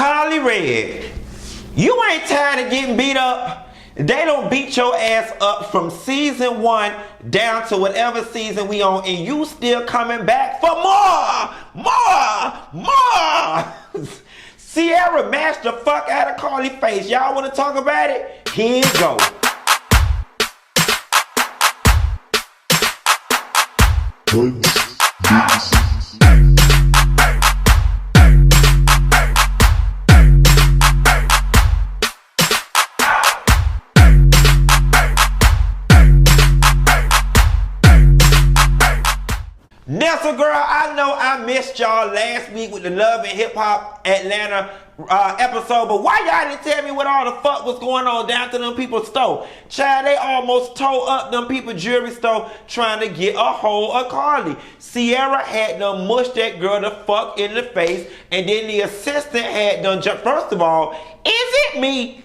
Karlie Red, you ain't tired of getting beat up. They don't beat your ass up from season 1 down to whatever season we on, and you still coming back for more. Sierra mashed the fuck out of Karlie's face. Y'all want to talk about it? Here you go. Nessa girl, I know I missed y'all last week with the Love and Hip Hop Atlanta episode, but why y'all didn't tell me what all the fuck was going on down to them people's store? Child, they almost tore up them people's jewelry store trying to get a hold of Karlie. Sierra had done mushed that girl the fuck in the face, and then the assistant had done first of all, is it me?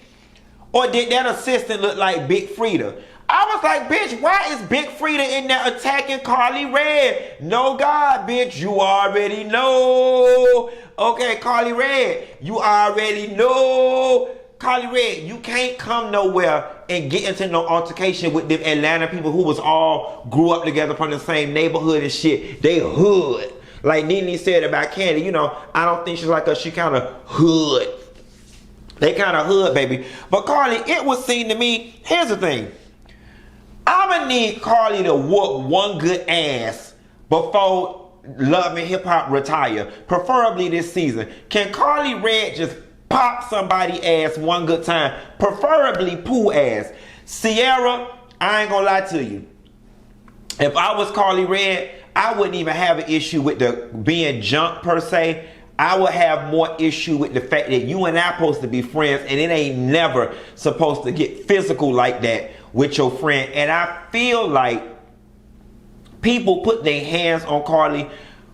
Or did that assistant look like Big Frida? I was like, bitch, why is Big Frida in there attacking Karlie Red? No, God, bitch, you already know. Okay, Karlie Red, you already know. Karlie Red, you can't come nowhere and get into no altercation with them Atlanta people who was all grew up together from the same neighborhood and shit. They hood. Like Nene said about Candy, you know, I don't think she's like us. She kind of hood. They kind of hood, baby. But Karlie, it would seem to me, here's the thing. I'ma need Karlie to whoop one good ass before Love and Hip Hop retire, preferably this season. Can Karlie Red just pop somebody ass one good time, preferably Pooh ass? Sierra, I ain't gonna lie to you. If I was Karlie Red, I wouldn't even have an issue with the being junk per se. I would have more issue with the fact that you and I supposed to be friends, and it ain't never supposed to get physical like that with your friend. And I feel like people put their hands on Karlie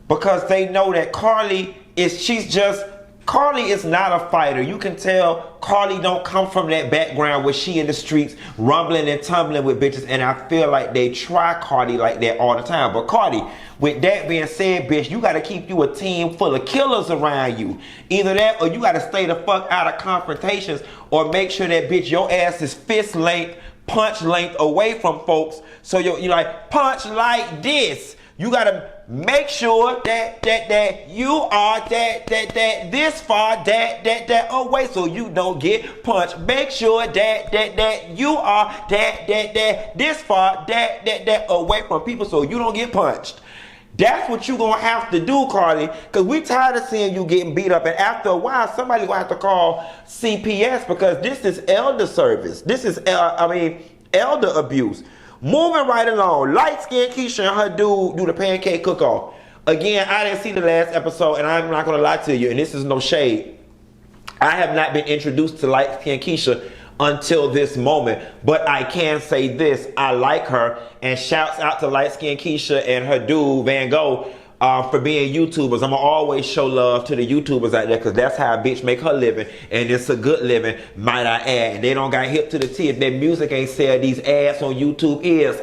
because they know that Karlie is not a fighter. You can tell Karlie don't come from that background where she in the streets rumbling and tumbling with bitches, and I feel like they try Karlie like that all the time. But Karlie, with that being said, bitch, you gotta keep you a team full of killers around you. Either that or you gotta stay the fuck out of confrontations, or make sure that bitch your ass is fist length, punch length away from folks. So you like punch like this. You gotta make sure that you are this far that away so you don't get punched. Make sure that you are this far that away from people so you don't get punched. That's what you gonna have to do, Karlie, because we tired of seeing you getting beat up, and after a while somebody gonna have to call CPS because this is elder service. This is elder abuse. Moving right along, LightSkinKeisha and her dude do the pancake cook-off. Again, I didn't see the last episode, and I'm not gonna lie to you, and this is no shade. I have not been introduced to LightSkinKeisha until this moment, but I can say this: I like her, and shouts out to LightSkinKeisha and her dude Van Gogh for being YouTubers. I'ma always show love to the YouTubers out there because that's how a bitch make her living, and it's a good living, might I add. And they don't got hip to the T. If their music ain't sell, these ads on YouTube is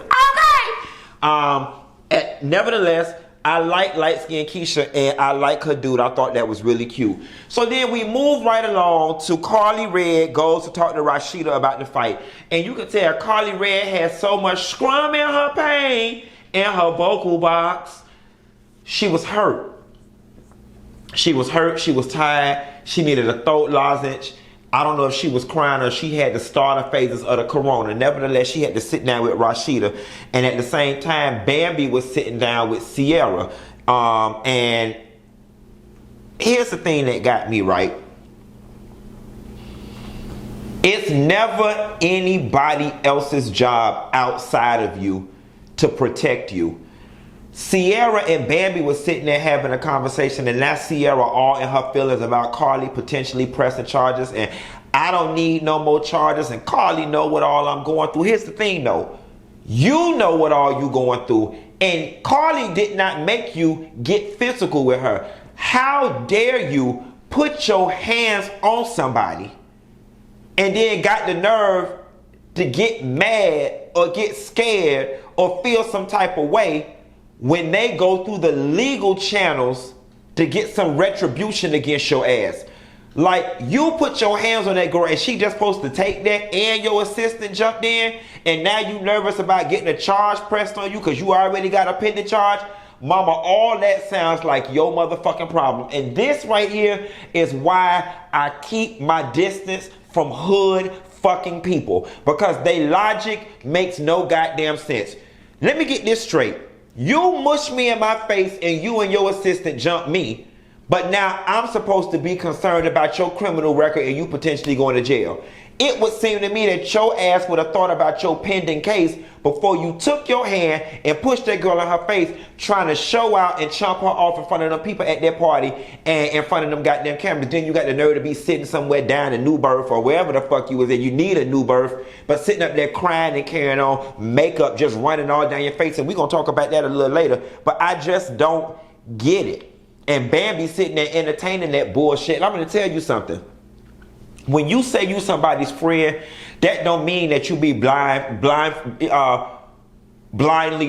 okay. Nevertheless, I like LightSkinKeisha and I like her dude. I thought that was really cute. So then we move right along to Karlie Red goes to talk to Rashida about the fight. And you can tell Karlie Red has so much scrum in her pain in her vocal box. She was hurt. She was hurt. She was tired. She needed a throat lozenge. I don't know if she was crying or she had the starter phases of the corona. Nevertheless, she had to sit down with Rashida. And at the same time, Bambi was sitting down with Sierra. And here's the thing that got me right. It's never anybody else's job outside of you to protect you. Sierra and Bambi was sitting there having a conversation, and now Sierra all in her feelings about Karlie potentially pressing charges, and I don't need no more charges, and Karlie know what all I'm going through. Here's the thing though, you know what all you going through, and Karlie did not make you get physical with her. How dare you put your hands on somebody and then got the nerve to get mad or get scared or feel some type of way when they go through the legal channels to get some retribution against your ass. Like, you put your hands on that girl and she just supposed to take that, and your assistant jumped in, and now you nervous about getting a charge pressed on you because you already got a pending charge. Mama, all that sounds like your motherfucking problem. And this right here is why I keep my distance from hood fucking people, because they logic makes no goddamn sense. Let me get this straight. You mush me in my face and you and your assistant jump me, but now I'm supposed to be concerned about your criminal record and you potentially going to jail. It would seem to me that your ass would have thought about your pending case before you took your hand and pushed that girl in her face, trying to show out and chomp her off in front of them people at their party and in front of them goddamn cameras. Then you got the nerve to be sitting somewhere down in New Birth or wherever the fuck you was in. You need a new birth, but sitting up there crying and carrying on, makeup just running all down your face. And we're going to talk about that a little later. But I just don't get it. And Bambi sitting there entertaining that bullshit. And I'm going to tell you something. When you say you somebody's friend, that don't mean that you be blindly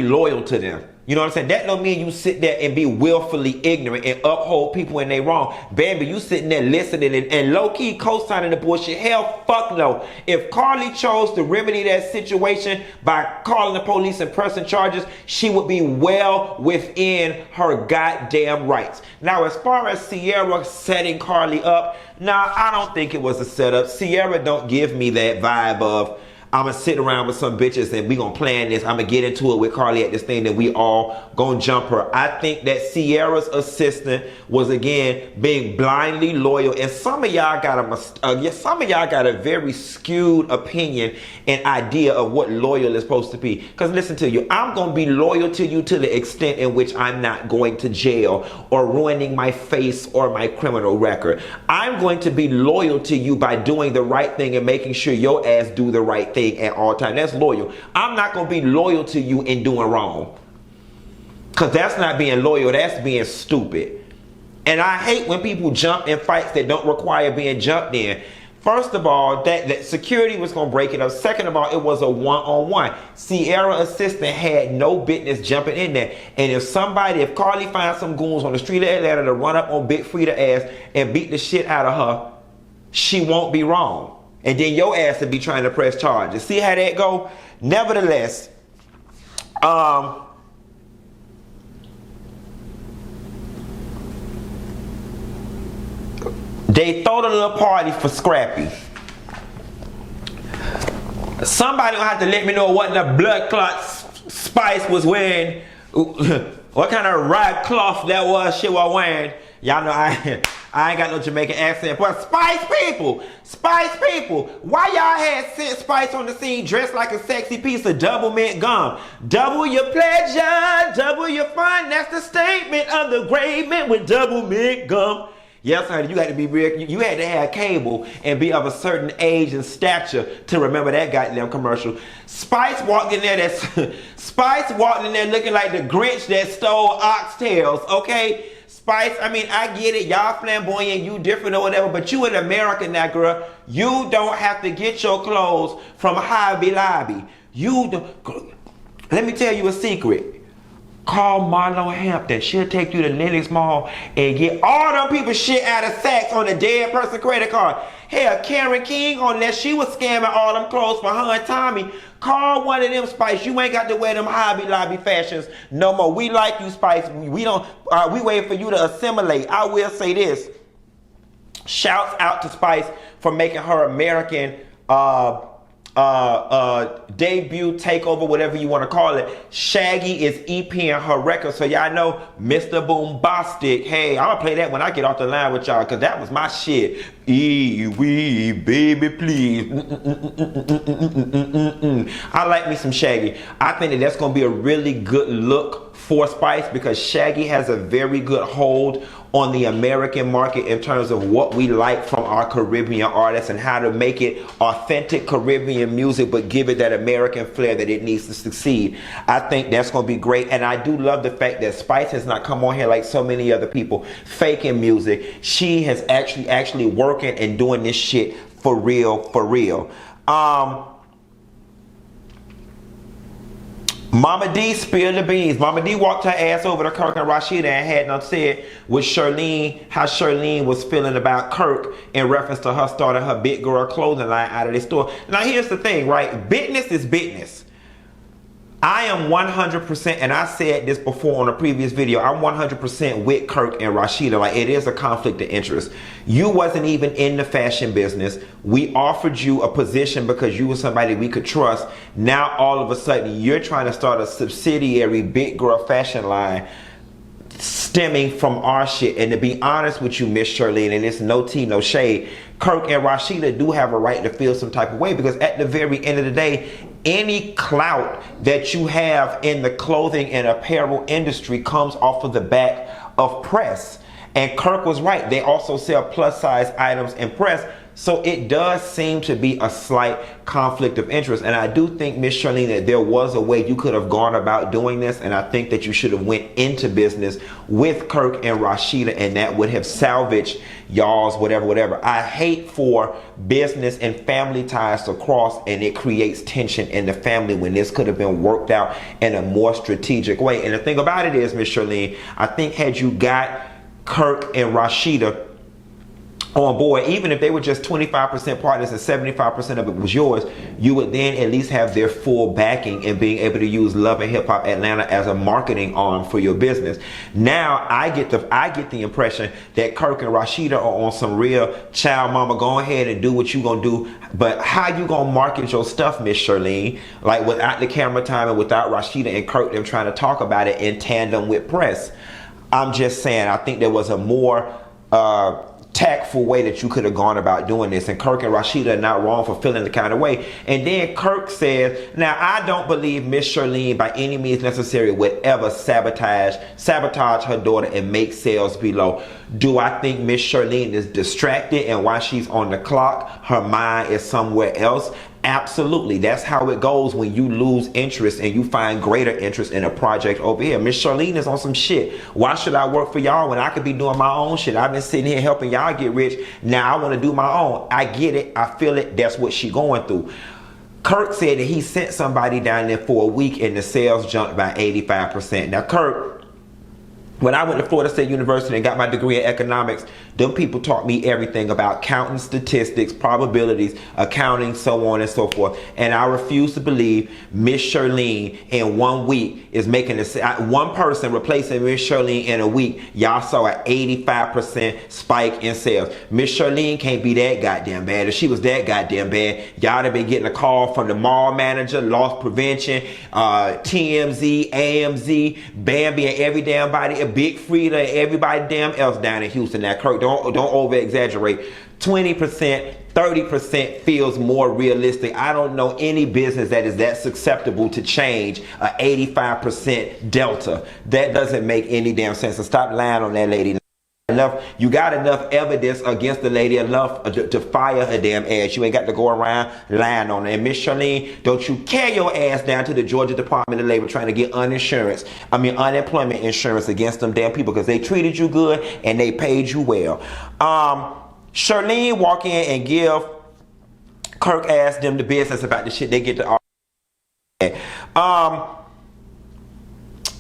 loyal to them. You know what I'm saying? That don't mean you sit there and be willfully ignorant and uphold people when they wrong. Bambi, you sitting there listening and low-key co-signing the bullshit. Hell, fuck no. If Karlie chose to remedy that situation by calling the police and pressing charges, she would be well within her goddamn rights. Now, as far as Sierra setting Karlie up, nah, I don't think it was a setup. Sierra don't give me that vibe of, I'm going to sit around with some bitches and we going to plan this. I'm going to get into it with Karlie at this thing that we all going to jump her. I think that Sierra's assistant was, again, being blindly loyal. And some of y'all got a very skewed opinion and idea of what loyal is supposed to be. Because listen to you, I'm going to be loyal to you to the extent in which I'm not going to jail or ruining my face or my criminal record. I'm going to be loyal to you by doing the right thing and making sure your ass do the right thing at all times. That's loyal. I'm not going to be loyal to you in doing wrong. Because that's not being loyal. That's being stupid. And I hate when people jump in fights that don't require being jumped in. First of all, that security was going to break it up. Second of all, it was a one-on-one. Sierra assistant had no business jumping in there. And if Karlie finds some goons on the street of Atlanta to run up on Big Frida ass and beat the shit out of her, she won't be wrong. And then your ass will be trying to press charges. See how that go? Nevertheless, they throw a little party for Scrappy. Somebody gonna have to let me know what the blood clot Spice was wearing. What kind of rag cloth that was she was wearing. Y'all know I ain't got no Jamaican accent, but Spice people, why y'all had sent Spice on the scene dressed like a sexy piece of double mint gum? Double your pleasure, double your fun, that's the statement of the great mint with double mint gum. Yes, honey, you had to be real, you had to have cable and be of a certain age and stature to remember that goddamn commercial. Spice walked in there looking like the Grinch that stole oxtails, okay? Spice, I mean, I get it. Y'all flamboyant, you different or whatever, but you in America now, girl. You don't have to get your clothes from Hobby Lobby. Let me tell you a secret. Call Marlo Hampton. She'll take you to Lennox Mall and get all them people shit out of Saks on a dead person credit card. Hell, Karen King, unless she was scamming all them clothes for her and Tommy. Call one of them, Spice. You ain't got to wear them Hobby Lobby fashions no more. We like you, Spice. We wait for you to assimilate. I will say this. Shouts out to Spice for making her American debut, takeover, whatever you want to call it. Shaggy is EPing her record, so y'all know Mr. Boombastic. Hey, I'm gonna play that when I get off the line with y'all, because that was my shit. Wee, baby, please. I like me some Shaggy. I think that's gonna be a really good look for Spice, because Shaggy has a very good hold on the American market in terms of what we like from our Caribbean artists and how to make it authentic Caribbean music but give it that American flair that it needs to succeed. I think that's going to be great, and I do love the fact that Spice has not come on here like so many other people faking music. She has actually working and doing this shit for real. Mama D spilled the beans. Mama D walked her ass over to Kirk and Rashida and had them said with Charlene, how Charlene was feeling about Kirk in reference to her starting her big girl clothing line out of the store. Now here's the thing, right? Business is business. I am 100%, and I said this before on a previous video, I'm 100% with Kirk and Rashida. Like, it is a conflict of interest. You wasn't even in the fashion business. We offered you a position because you were somebody we could trust. Now, all of a sudden, you're trying to start a subsidiary big girl fashion line stemming from our shit. And to be honest with you, Miss Charlene, and it's no tea, no shade, Kirk and Rashida do have a right to feel some type of way, because at the very end of the day, any clout that you have in the clothing and apparel industry comes off of the back of press. And Kirk was right. They also sell plus size items in press. So it does seem to be a slight conflict of interest. And I do think, Miss Charlene, that there was a way you could have gone about doing this. And I think that you should have went into business with Kirk and Rashida, and that would have salvaged y'all's whatever. I hate for business and family ties to cross, and it creates tension in the family when this could have been worked out in a more strategic way. And the thing about it is, Miss Charlene, I think had you got Kirk and Rashida on board, even if they were just 25% partners and 75% of it was yours, you would then at least have their full backing and being able to use Love and Hip Hop Atlanta as a marketing arm for your business. Now I get the impression that Kirk and Rashida are on some real child mama, go ahead and do what you gonna do, but how you gonna market your stuff, Miss Charlene, like without the camera time and without Rashida and Kirk them trying to talk about it in tandem with press? I'm just saying, I think there was a more tactful way that you could have gone about doing this, and Kirk and Rashida are not wrong for feeling the kind of way. And then Kirk says, now I don't believe Miss Charlene by any means necessary would ever sabotage her daughter and make sales be low. Do I think Miss Charlene is distracted, and while she's on the clock her mind is somewhere else? Absolutely. That's how it goes when you lose interest and you find greater interest in a project over here. Miss Charlene is on some shit. Why should I work for y'all when I could be doing my own shit? I've been sitting here helping y'all get rich. Now I want to do my own. I get it. I feel it. That's what she going through. Kirk said that he sent somebody down there for a week and the sales jumped by 85%. Now, Kirk, when I went to Florida State University and got my degree in economics, them people taught me everything about counting statistics, probabilities, accounting, so on and so forth. And I refuse to believe Miss Charlene in 1 week is making one person replacing Miss Charlene in a week. Y'all saw an 85% spike in sales. Miss Charlene can't be that goddamn bad. If she was that goddamn bad, y'all have been getting a call from the mall manager, loss prevention, TMZ, AMZ, Bambi, and every damn body, Big Frida, and everybody damn else down in Houston. Now, Kirk, don't over exaggerate. 20%, 30% feels more realistic. I don't know any business that is that susceptible to change a 85% delta. That doesn't make any damn sense. So stop lying on that lady. You got enough evidence against the lady enough to fire her damn ass. You ain't got to go around lying on her. And Miss Charlene, don't you carry your ass down to the Georgia Department of Labor trying to get unemployment insurance against them damn people, because they treated you good and they paid you well. Charlene walk in and give Kirk asked them the business about the shit they get to.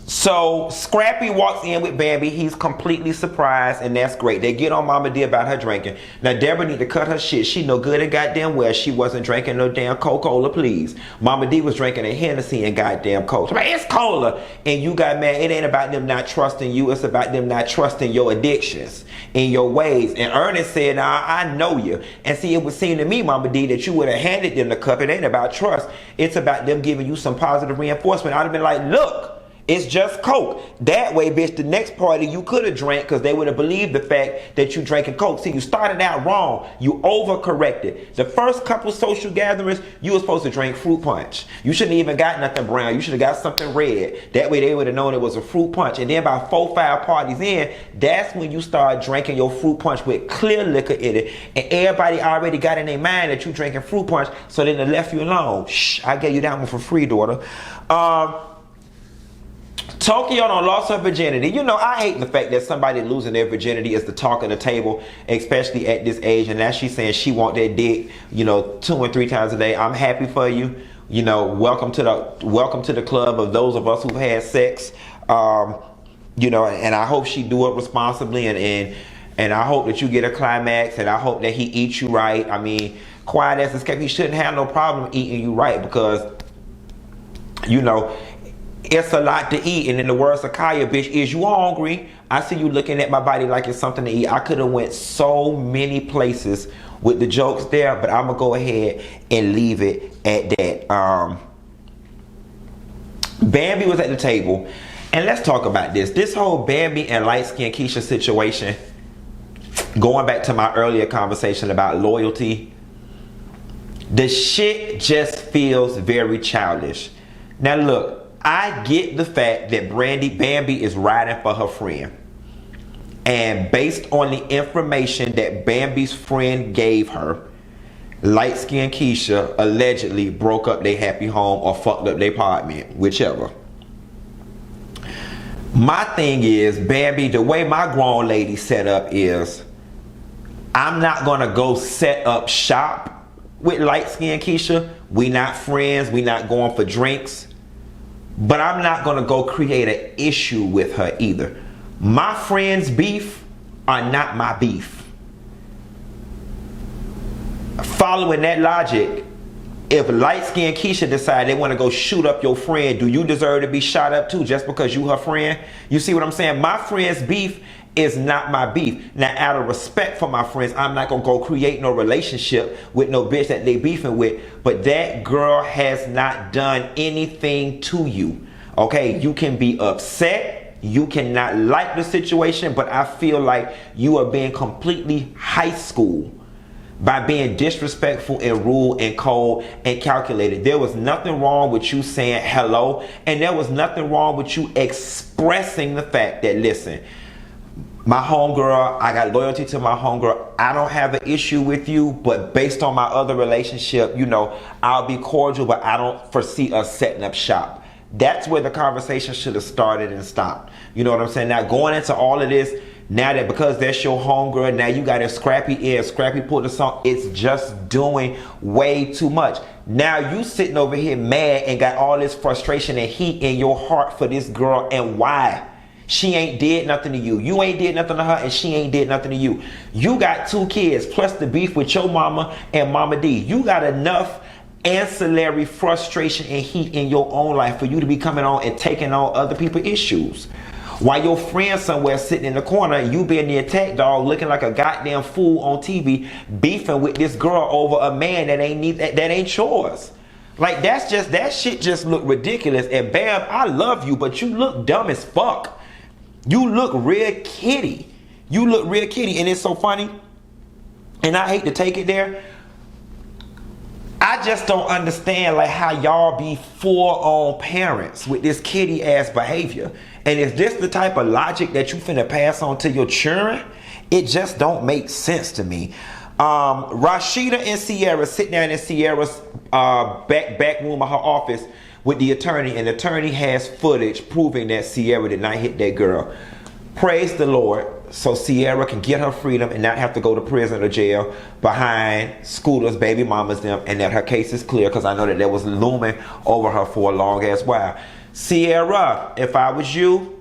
So Scrappy walks in with Bambi. He's completely surprised, and that's great. They get on Mama D about her drinking. Now Deborah need to cut her shit. She know good and goddamn well she wasn't drinking no damn Coca-Cola, please. Mama D was drinking a Hennessy and goddamn Coke. Like, it's cola. And you got mad. It ain't about them not trusting you. It's about them not trusting your addictions and your ways. And Ernest said, nah, I know you. And see, it would seem to me, Mama D, that you would have handed them the cup. It ain't about trust. It's about them giving you some positive reinforcement. I'd have been like, look, it's just Coke. That way, bitch, the next party you could have drank, because they would have believed the fact that you drinking Coke. See, you started out wrong. You overcorrected. The first couple social gatherings, you were supposed to drink fruit punch. You shouldn't even got nothing brown. You should have got something red. That way they would have known it was a fruit punch. And then by 4, 5 parties in, that's when you start drinking your fruit punch with clear liquor in it. And everybody already got in their mind that you drinking fruit punch, so then they left you alone. Shh, I gave you that one for free, daughter. Tokyo done lost her virginity. You know, I hate the fact that somebody losing their virginity is the talk of the table, especially at this age. And now she's saying she want that dick, you know, 2 and 3 times a day. I'm happy for you. You know, welcome to the club of those of us who've had sex. You know, and I hope she do it responsibly, and I hope that you get a climax, and I hope that he eats you right. I mean, quiet as it's kept, he shouldn't have no problem eating you right, because, you know, it's a lot to eat. And in the words of Kaya, bitch, is you hungry? I see you looking at my body like it's something to eat. I could have went so many places with the jokes there, but I'm gonna go ahead and leave it at that. Bambi was at the table, and let's talk about this. This whole Bambi and LightSkinKeisha situation, going back to my earlier conversation about loyalty, the shit just feels very childish. Now look, I get the fact that Bambi is riding for her friend. And based on the information that Bambi's friend gave her, LightSkinKeisha allegedly broke up their happy home or fucked up their apartment, whichever. My thing is, Bambi, the way my grown lady set up is, I'm not gonna go set up shop with LightSkinKeisha. We not friends, we not going for drinks. But I'm not gonna go create an issue with her either. My friends' beef are not my beef. Following that logic, if LightSkinKeisha decide they want to go shoot up your friend, do you deserve to be shot up too just because you her friend? You see what I'm saying? My friend's beef is not my beef. Now, out of respect for my friends, I'm not gonna go create no relationship with no bitch that they beefing with. But that girl has not done anything to you. Okay, you can be upset, you cannot like the situation, but I feel like you are being completely high school by being disrespectful and rude and cold and calculated. There was nothing wrong with you saying hello, and there was nothing wrong with you expressing the fact that, listen, my homegirl, I got loyalty to my homegirl. I don't have an issue with you, but based on my other relationship, you know, I'll be cordial, but I don't foresee us setting up shop. That's where the conversation should have started and stopped. You know what I'm saying? Now, going into all of this, now that because that's your homegirl, now you got a scrappy ear, scrappy pull the song, it's just doing way too much. Now you sitting over here mad and got all this frustration and heat in your heart for this girl, and why? She ain't did nothing to you. You ain't did nothing to her, and she ain't did nothing to you. You got 2 kids, plus the beef with your mama and Mama D. You got enough ancillary frustration and heat in your own life for you to be coming on and taking on other people's issues. While your friend somewhere sitting in the corner, you being the attack dog, looking like a goddamn fool on TV, beefing with this girl over a man that ain't yours. Like, that shit just look ridiculous. And Bam, I love you, but you look dumb as fuck. You look real kitty. You look real kitty. And it's so funny, and I hate to take it there, I just don't understand like how y'all be full-on parents with this kitty ass behavior. And is this the type of logic that you finna pass on to your children? It just don't make sense to me. Rashida and Sierra sit down in Sierra's back room of her office with the attorney, and the attorney has footage proving that Sierra did not hit that girl. Praise the Lord. So Sierra can get her freedom and not have to go to prison or jail behind Scooter's baby mamas them, and that her case is clear, because I know that was looming over her for a long ass while. Sierra, if I was you,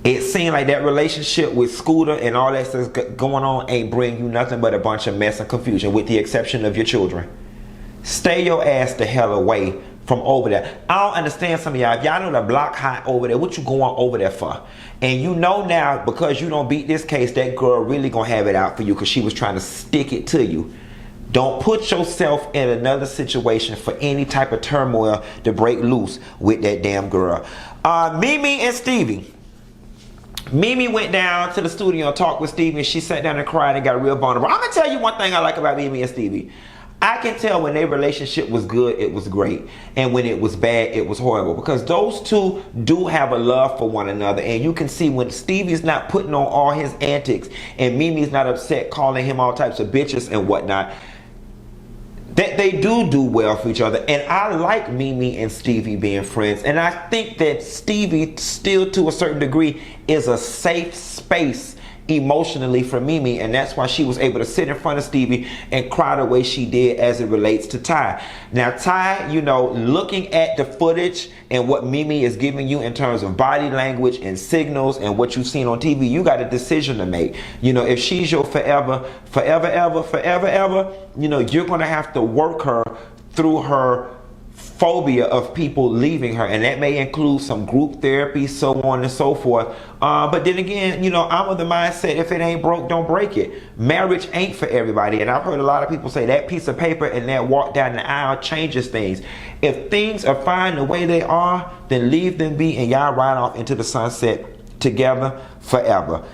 it seemed like that relationship with Scooter and all that stuff going on ain't bring you nothing but a bunch of mess and confusion, with the exception of your children. Stay your ass the hell away from over there. I don't understand some of y'all. If y'all know the block hot over there, what you going over there for? And you know now, because you don't beat this case, that girl really gonna have it out for you because she was trying to stick it to you. Don't put yourself in another situation for any type of turmoil to break loose with that damn girl. Mimi and Stevie. Mimi went down to the studio and talked with Stevie, and she sat down and cried and got real vulnerable. I'm gonna tell you one thing I like about Mimi and Stevie. I can tell when their relationship was good, it was great. And when it was bad, it was horrible. Because those two do have a love for one another. And you can see when Stevie's not putting on all his antics and Mimi's not upset calling him all types of bitches and whatnot, that they do well for each other. And I like Mimi and Stevie being friends. And I think that Stevie still, to a certain degree, is a safe space emotionally for Mimi, and that's why she was able to sit in front of Stevie and cry the way she did as it relates to Ty. Now Ty, you know, looking at the footage and what Mimi is giving you in terms of body language and signals and what you've seen on TV, you got a decision to make. You know, if she's your forever, you know, you're gonna have to work her through her phobia of people leaving her, and that may include some group therapy, so on and so forth. But then again, you know, I'm of the mindset, if it ain't broke, don't break it. Marriage ain't for everybody, and I've heard a lot of people say that piece of paper and that walk down the aisle changes things. If things are fine the way they are, then leave them be, and y'all ride off into the sunset together forever.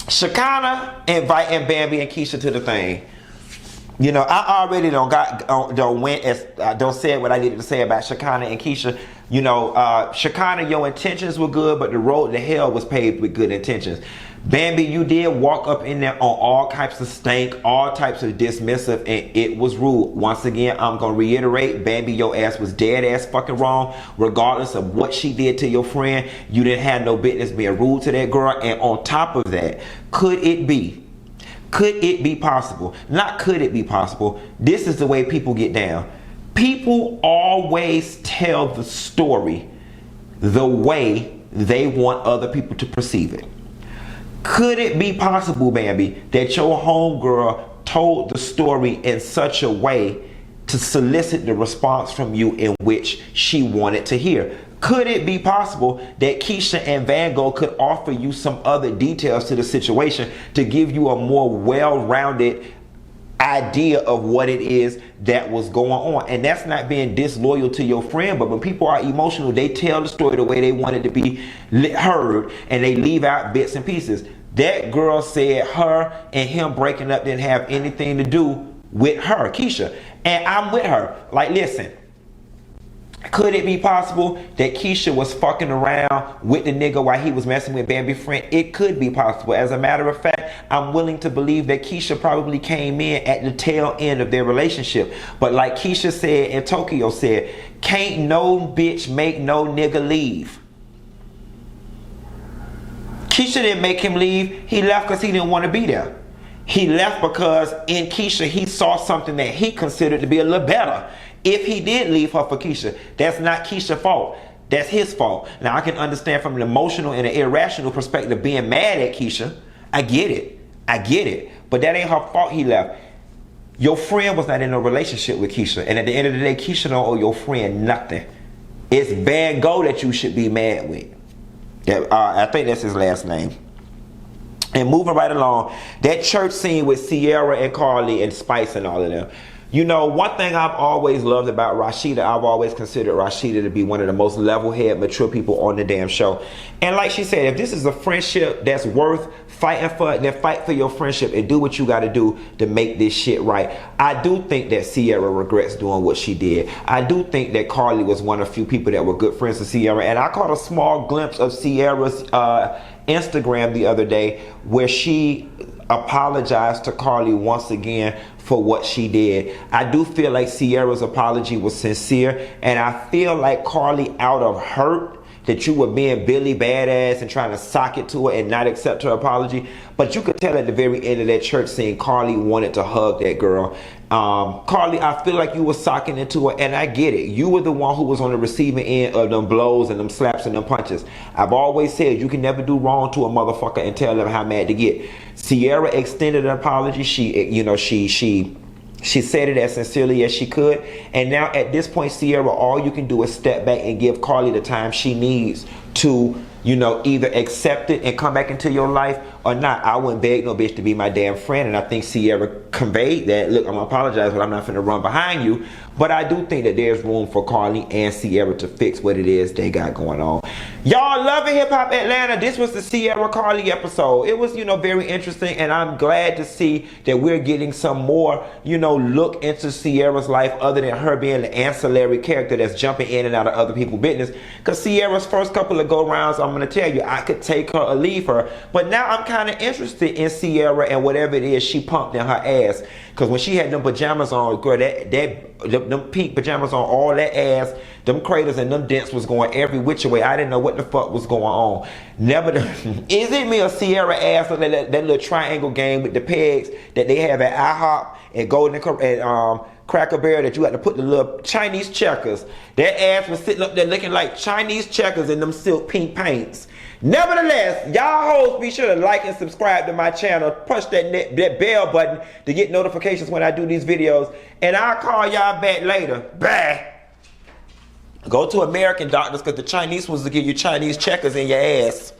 Shekinah inviting Bambi and Keisha to the thing. You know, I already don't say what I needed to say about Shekinah and Keisha. You know, Shekinah, your intentions were good, but the road to hell was paved with good intentions. Bambi, you did walk up in there on all types of stank, all types of dismissive, and it was rude. Once again, I'm going to reiterate, Bambi, your ass was dead ass fucking wrong. Regardless of what she did to your friend, you didn't have no business being rude to that girl. And on top of that, could it be possible? Not could it be possible. This is the way people get down. People always tell the story the way they want other people to perceive it. Could it be possible, Bambi, that your homegirl told the story in such a way to solicit the response from you in which she wanted to hear? Could it be possible that Keisha and Van Gogh could offer you some other details to the situation to give you a more well-rounded idea of what it is that was going on? And that's not being disloyal to your friend, but when people are emotional, they tell the story the way they want it to be heard, and they leave out bits and pieces. That girl said her and him breaking up didn't have anything to do with her, Keisha. And I'm with her. Like, listen, could it be possible that Keisha was fucking around with the nigga while he was messing with Bambi's friend? It could be possible. As a matter of fact, I'm willing to believe that Keisha probably came in at the tail end of their relationship. But like Keisha said and Tokyo said, can't no bitch make no nigga leave. Keisha didn't make him leave. He left because he didn't want to be there. He left because in Keisha he saw something that he considered to be a little better. If he did leave her for Keisha, that's not Keisha's fault. That's his fault. Now, I can understand from an emotional and an irrational perspective being mad at Keisha. I get it. But that ain't her fault he left. Your friend was not in a relationship with Keisha. And at the end of the day, Keisha don't owe your friend nothing. It's Van Gogh that you should be mad with. I think that's his last name. And moving right along, that church scene with Sierra and Karlie and Spice and all of them. You know, one thing I've always loved about Rashida, I've always considered Rashida to be one of the most level-headed, mature people on the damn show. And like she said, if this is a friendship that's worth fighting for, then fight for your friendship and do what you got to do to make this shit right. I do think that Sierra regrets doing what she did. I do think that Karlie was one of the few people that were good friends with Sierra. And I caught a small glimpse of Sierra's Instagram the other day where she apologized to Karlie once again for what she did. I do feel like Sierra's apology was sincere, and I feel like Karlie, out of hurt that you were being Billy badass and trying to sock it to her and not accept her apology, but you could tell at the very end of that church scene, Karlie wanted to hug that girl. Karlie, I feel like you were socking into her, and I get it. You were the one who was on the receiving end of them blows and them slaps and them punches. I've always said you can never do wrong to a motherfucker and tell them how mad to get. Sierra extended an apology. She said it as sincerely as she could. And now at this point, Sierra, all you can do is step back and give Karlie the time she needs to, you know, either accept it and come back into your life or not. I wouldn't beg no bitch to be my damn friend. And I think Sierra conveyed that. Look, I'm going to apologize, but I'm not finna run behind you. But I do think that there's room for Karlie and Sierra to fix what it is they got going on. Y'all loving Hip Hop Atlanta. This was the Sierra Karlie episode. It was, you know, very interesting, and I'm glad to see that we're getting some more, you know, look into Sierra's life other than her being the ancillary character that's jumping in and out of other people's business. Because Sierra's first couple of go-rounds, I'm going to tell you, I could take her or leave her. But now I'm kind of interested in Sierra and whatever it is she pumped in her ass. Cause when she had them pajamas on, girl, them pink pajamas on, all that ass, them craters and them dents was going every which way. I didn't know what the fuck was going on. Never, is it me or Sierra ass on that little triangle game with the pegs that they have at IHOP and Golden and Cracker Barrel that you had to put the little Chinese checkers. That ass was sitting up there looking like Chinese checkers in them silk pink paints. Nevertheless, y'all hoes be sure to like and subscribe to my channel. Push that bell button to get notifications when I do these videos. And I'll call y'all back later. Bye. Go to American doctors because the Chinese ones will give you Chinese checkers in your ass.